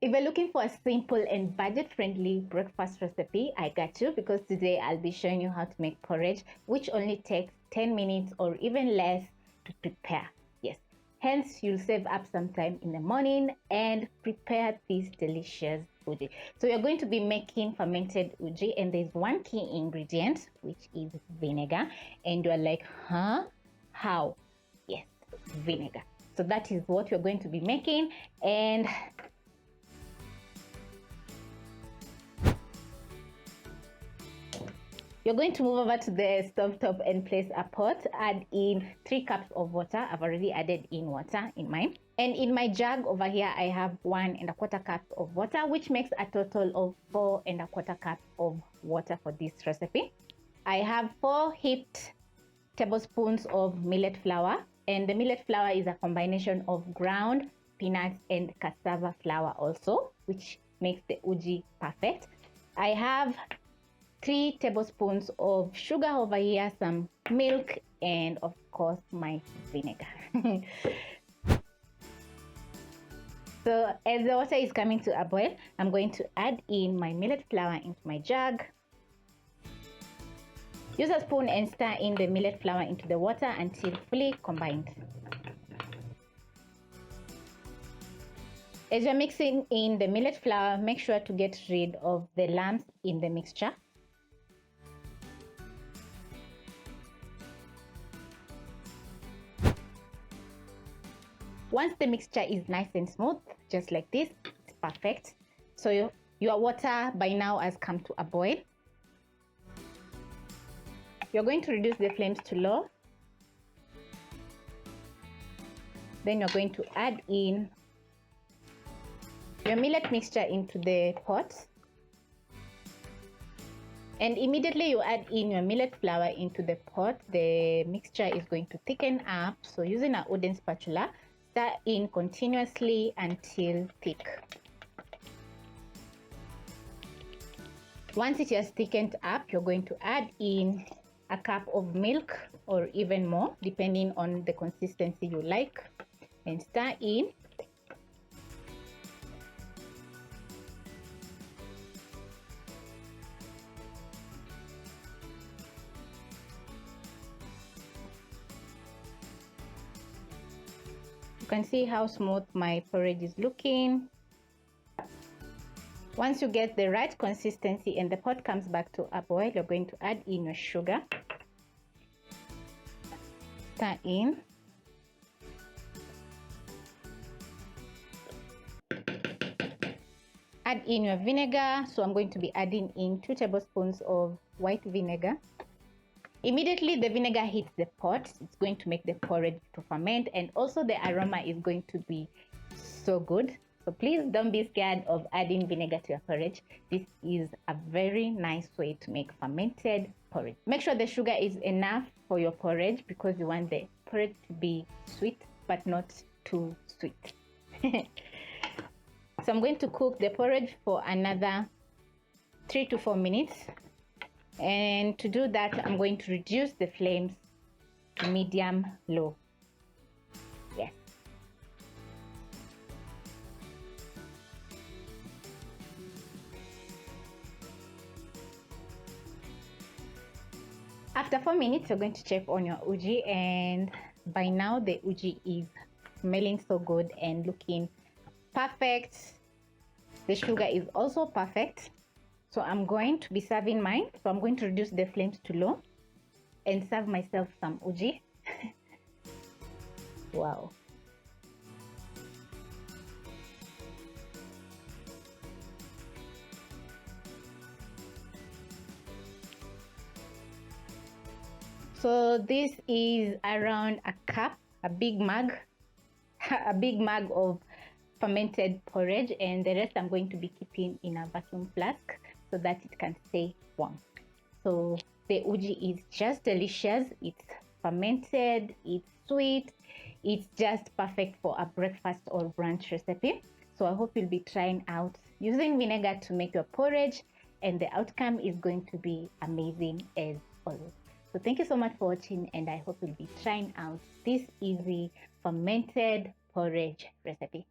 If you're looking for a simple and budget-friendly breakfast recipe, I got you, because today I'll be showing you how to make porridge, which only takes 10 minutes or even less to prepare. Yes, hence you'll save up some time in the morning and prepare this delicious uji. So you're going to be making fermented uji, and there's one key ingredient, which is vinegar. And you're like, huh? How? Yes, vinegar. So that is what you're going to be making. And you're going to move over to the stove top and place a pot. Add in 3 cups of water. I've already added in water in mine. And in my jug over here, I have 1 1/4 cups of water, which makes a total of 4 1/4 cups of water for this recipe. I have 4 heaped tablespoons of millet flour. And the millet flour is a combination of ground peanuts and cassava flour also, which makes the uji perfect. I have 3 tablespoons of sugar over here, some milk, and of course my vinegar. So as the water is coming to a boil, I'm going to add in my millet flour into my jug. Use a spoon and stir in the millet flour into the water until fully combined. As you're mixing in the millet flour, make sure to get rid of the lumps in the mixture. Once the mixture is nice and smooth, just like this, it's perfect. So your water by now has come to a boil. You're going to reduce the flames to low. Then you're going to add in your millet mixture into the pot. And immediately you add in your millet flour into the pot, the mixture is going to thicken up. So using a wooden spatula, stir in continuously until thick. Once it has thickened up, you're going to add in a cup of milk or even more, depending on the consistency you like, and stir in. You can see how smooth my porridge is looking. Once you get the right consistency and the pot comes back to a boil, you're going to add in your sugar. Stir in. Add in your vinegar. So I'm going to be adding in 2 tablespoons of white vinegar. Immediately the vinegar hits the pot, it's going to make the porridge to ferment, and also the aroma is going to be so good. So please don't be scared of adding vinegar to your porridge. This is a very nice way to make fermented porridge. Make sure the sugar is enough for your porridge, because you want the porridge to be sweet but not too sweet. So I'm going to cook the porridge for another 3 to 4 minutes. And to do that, I'm going to reduce the flames to medium low. Yes. After 4 minutes, you're going to check on your uji, and by now the uji is smelling so good and looking perfect. The sugar is also perfect. So I'm going to be serving mine. So I'm going to reduce the flames to low and serve myself some uji. Wow. So this is around a cup, a big mug, a big mug of fermented porridge, and the rest I'm going to be keeping in a vacuum flask so that it can stay warm. So the uji is just delicious. It's fermented, it's sweet, it's just perfect for a breakfast or brunch recipe. So I hope you'll be trying out using vinegar to make your porridge, and the outcome is going to be amazing as always. So thank you so much for watching, and I hope you'll be trying out this easy fermented porridge recipe.